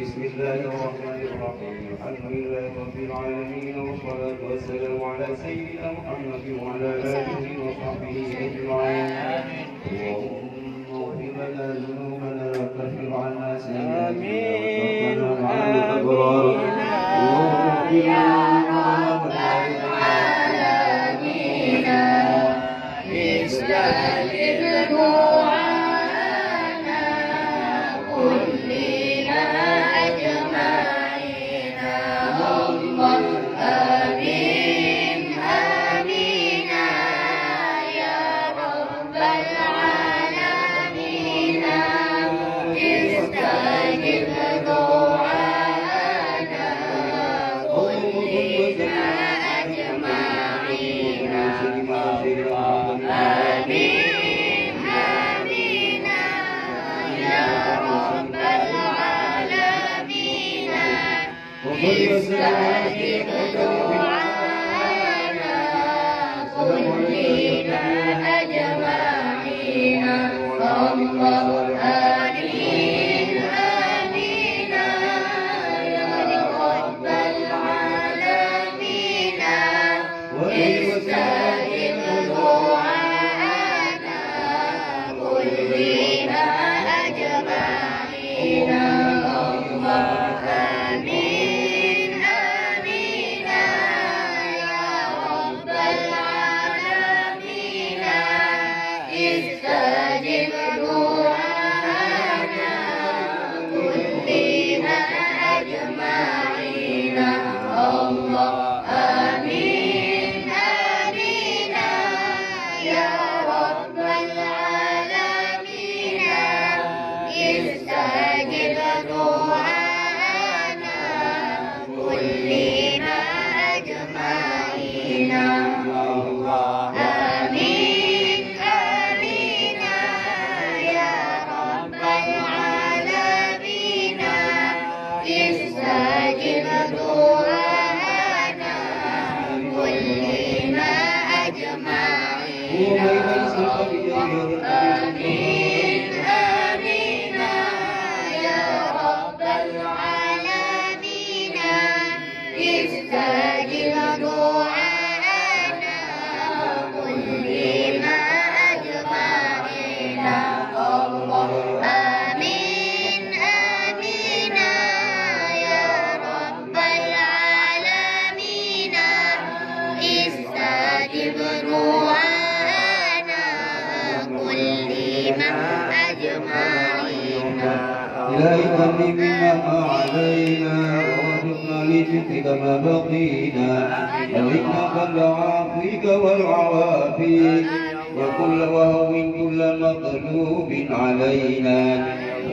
بسم الله الرحمن الرحيم الحمد لله رب العالمين والصلاة والسلام على سيدنا محمد وعلى آله وصحبه أجمعين اللهم اغفر لنا ذنوبنا وكفر عنا سيئاتنا وتوفنا مع الأبرار اللهم يا رب العالمين استجب دعاءنا كلنا أجمعين الله آمين آمين يا رب العالمين استجب دعاءنا كلنا أجمعين آمين آمين يا رب العالمين استجب دعاءنا كلنا أجمعين الله آمين آمين يا رب العالمين استجب دعاءنا كلنا أجمعين الله آمين آمين يا رب العالمين استجب دعاءنا كلنا أجمعين الله آمين آمين يا رب العالمين استجب دعاءنا كلنا أجمعين الله آمين آمين يا رب العالمين استجب دعاءنا كلنا أجمعين آمين آمين يا رب العالمين استجب دعاءنا كلنا أجمعين الله آمين آمين يا رب العالمين استجب دعاءنا كلنا أجمعين إلهي تمني مما علينا وارزقنا لجدك ما بقينا بلغنا كل عافيك والعوافي وكل وهو كل مطلوب علينا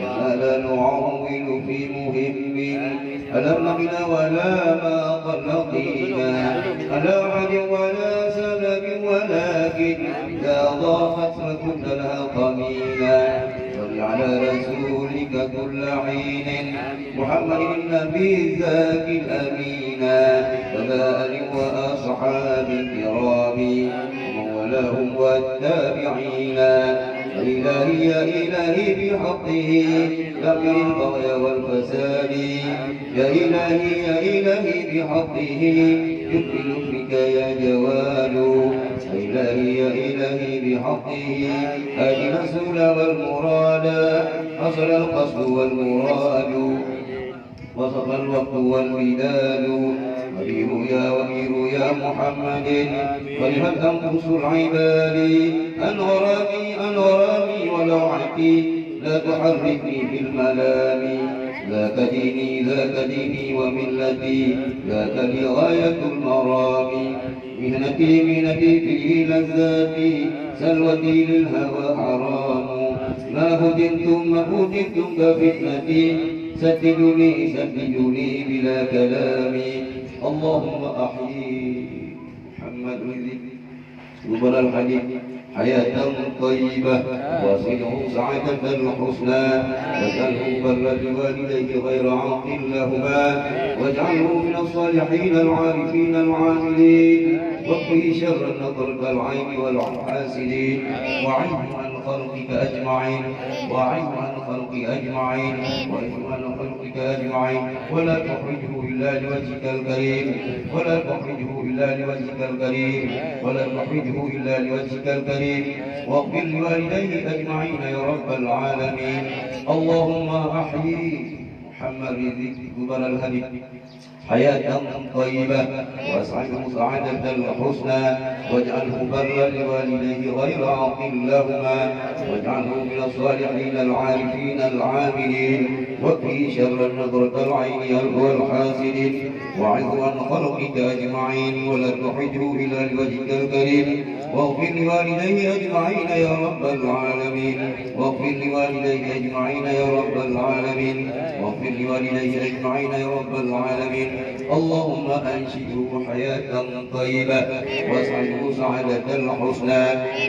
ولا نعول في مهم ألم بنا ولا ما قلقينا على عد ولا سبب ولكن لا ضاقت فكنت لها قمينا صل على رسولك كل حين محمد النبي الزاكي الأمين ولا آل وأصحاب الكرام ومن ولاهم والتابعين إلهي يا إلهي بحقه دمر البغي والفساد يا إلهي يا إلهي بحقه يكفي لطفك يا جواد يا إلهي يا إلهي بحقه أهدنا السبل والمراد حصل القصد والمراد وصف الوقت والمداد ومير يا محمد ولمن أنقص العباد أنغرامي ولوعتي لا تحركني في الملام ذاك ديني وملتي ذاك لي غاية المرام مهنتي في لذاتي سلوتي للهوى حرام ما فتنتم كفتنتي سددوني بلا كلام اللهم أحيي محمد وذكر سبحان الحديث حياة طيبة وصله سعادة الحسنى واجعله برا لوالديه غير عاق لهما واجعله من الصالحين العارفين العاملين وقه شر النظر العين والحاسدين وعنه عن خلقك أجمعين وعنه عن خلقك أجمعين وعنه عن خلقك أجمعين ولا تخرجه إلا لوجهك الكريم ولا تخرجه إلا لوجهك الكريم ولا تخرجه إلا لوجهك الكريم واغفر لوالديه أجمعين يا رب العالمين. اللهم أحيي محمد زبر الهدي حياة طيبة واسعده سعادة الحسنى واجعله برا لوالديه غير عاق لهما واجعله من الصالحين العارفين العاملين وفي شر النظرة العين والحاسدين وعظه عن خلقك أجمعين ولا تحجه إلى وجهك الكريم واغفر لوالديه أجمعين يا رب العالمين واغفر لوالديه أجمعين يا رب العالمين واغفر لوالديه أجمعين يا رب العالمين. اللهم أنشئه حياة طيبة واسعده سعادة الحسنى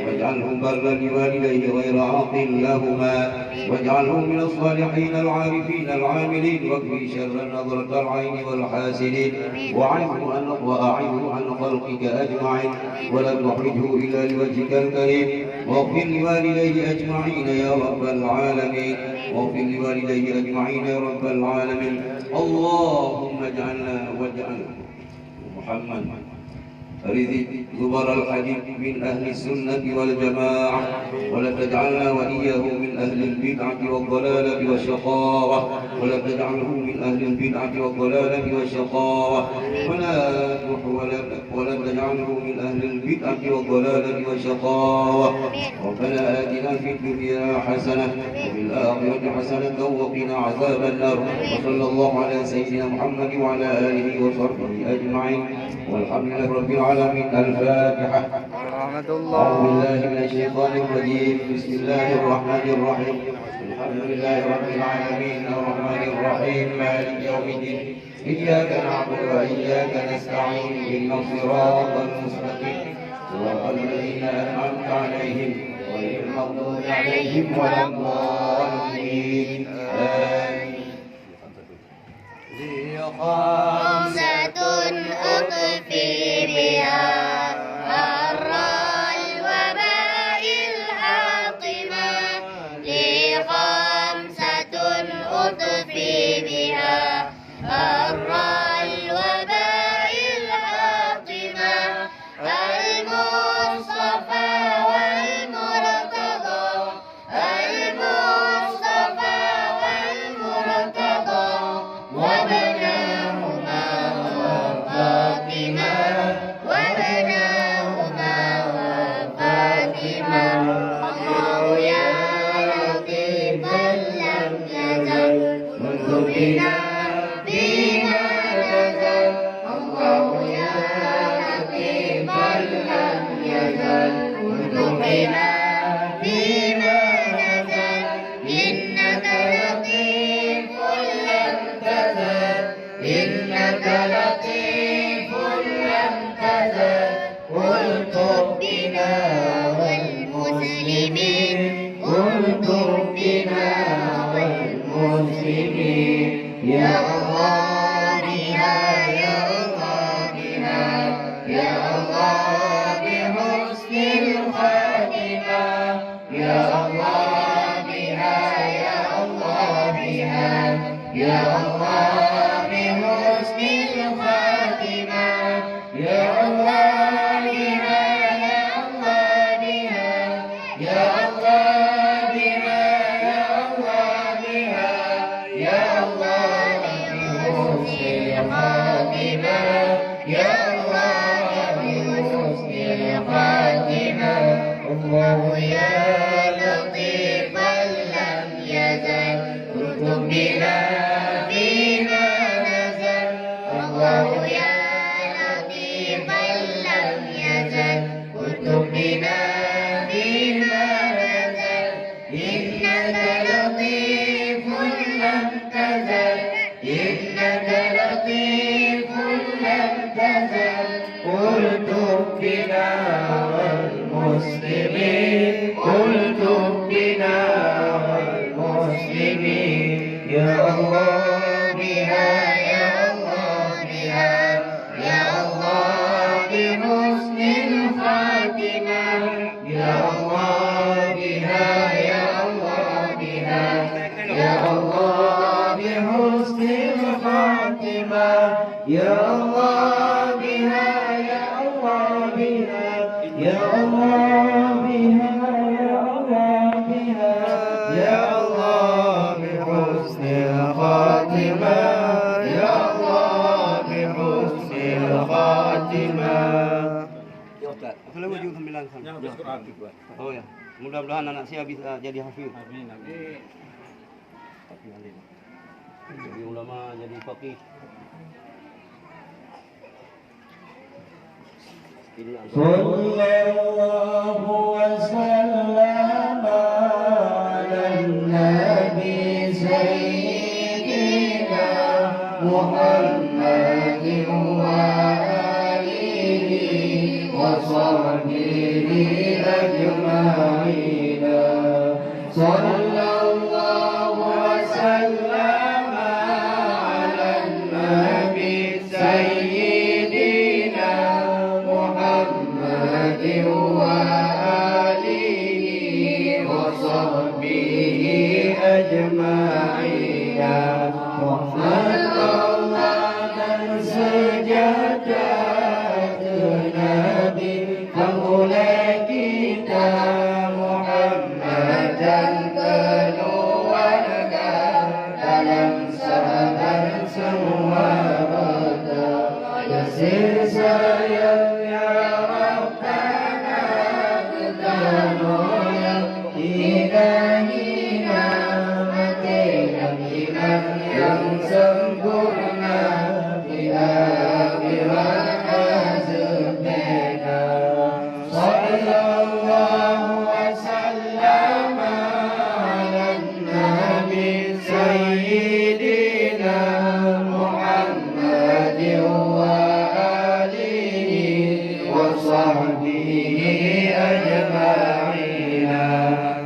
واجعله برا لوالديه غير عاق لهما واجعله من الصالحين العارفين العاملين واكفي شر نظرة العين والحاسدين وأعده عن خلقك أجمعين ولا تخرجه إلا لوجهك الكريم واغفر لوالديه أجمعين يا رب العالمين واغفر لوالديه أجمعين يا رب العالمين. اللهم اجعلنا واجعل محمد رزق زبر الحديث من أهل السنة والجماعة ولا تجعلنا وإياه من أهل البدعة والضلالة والشقاوة ولا تجعله من أهل البدعة والضلالة والشقاوة ولا تجعله من أهل البدعة والضلالة والشقاوة. ربنا آتنا في الدنيا حسنة وفي الآخرة حسنة وقنا عذاب النار وصلى الله على سيدنا محمد وعلى آله وصحبه أجمعين والحمد لله رب العالمين. الفاتحة. أعوذ بالله من الشيطان الرجيم. بسم الله الرحمن الرحيم. الحمد لله رب العالمين الرحمن الرحيم مالك يوم الدين إياك نعبد وإياك نستعين اهدنا الصراط المستقيم صراط الذين أنعمت عليهم غير المغضوب عليهم ولا الضالين. آمين. خمسة أطفي بها حر الوباء الحاطمة لي خمسة أطفي بها حر الوباء الحاطمة المصطفى والمرتضى المصطفى والمرتضى وبناهما وفاطمة وبناهما وفاطمة. الله يا لطيفا لم يزل منذ بنا فيما نزل. الله يا لطيفا لم يزل منذ بنا فيما نزل. إنك لطيف لم تزل إنك لطيف لم تزل. والطب بنا والمسلمين والطب بنا والمسلمين. يا الله بها يا الله بها يا الله بحسن الخاتمة. يا الله بها يا الله بها يا الله بحسن الخاتمة. يا الله بها يا الله بها يا الله بها يا الله بها يا الله بحسن الخاتمة. يا الله بحسن الخاتمة. الله يا لطيفا لم يزل اكتب بنا فيما نزل. الله يا لطيفا لم يزل اكتب بنا فيما نزل. إنك لطيف لم تزل إنك لطيف لم تزل. اكتب بنا والمسلمين يا الله بها يا الله بها يا الله بحسن الخاتمة يا الله بها يا الله بها يا الله بحسن الخاتمة يا الله بها يا الله بها يا الله بها يا الله بها يا الله بحسن الخاتمة يا الله بحسن الخاتمة. Assalamualaikum warahmatullahi wabarakatuh. Oh ya, mudah-mudahan anak saya bisa jadi hafiz. Amin. Jadi ulama, jadi faqih. Sallallahu wasallam ala nabi sayyidina Muhammadin wa alihi wa sahbihi ajma'in. Sallallahu wasallam ala nabi sayyidina Muhammad wa alihi wa sahbihi ajma'in. Rahmat Allah dan sejahtera Nabi pemula kita Muhammad dan keluarga dalam sahabat semua kata Yasir sayang ya Rabbana Ketanoya Ilahina Matilah iman yang sempurna Di akhirat azubena Sallallahu wasallam ala nabi sayyidina Muhammad wa alihi wa sahbihi ajma'in.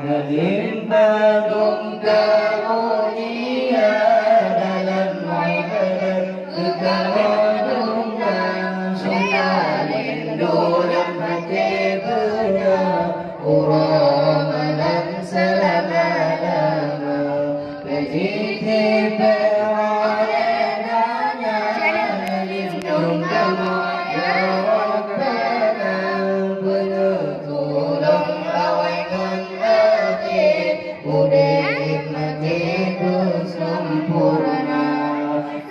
Nadim badum karunia dalam ibadat kekawaduman sunnah rindu dan hati benda urama dan selama-lama begitu beradanya lindung kamu ya Rabbana bertolong awaikan hati udah matiku sempurna.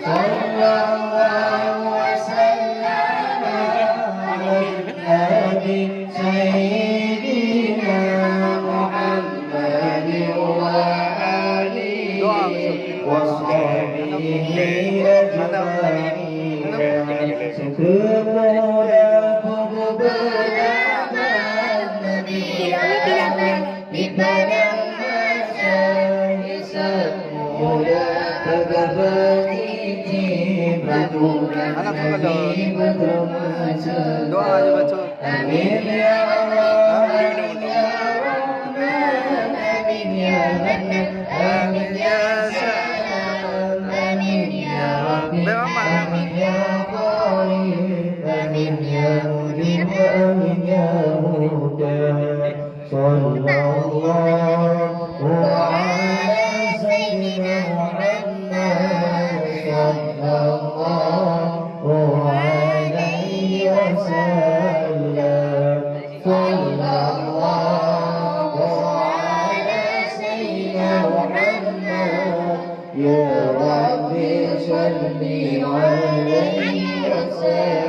Sallallahu wasallam ala nabi sayyidina Muhammad wa alihi wa sahbihi ajma'in. Sekepada pengobatan Nabi di padang mahsyar semula terbersih bertulang Nabi bermasa. Doa aja baca. Amin ya Allah, amin ya Rahman, amin ya Rahman, amin ya Salam, amin ya Rabbi, amin ya Qadir, amin ya Mujib, amin ya Mudah. Sallallahu ala sayyidina Muhammad sallallahu alaihi wasallam. Sallallahu ala sayyidina Muhammad ya Rabbi salli alaihi wasallam.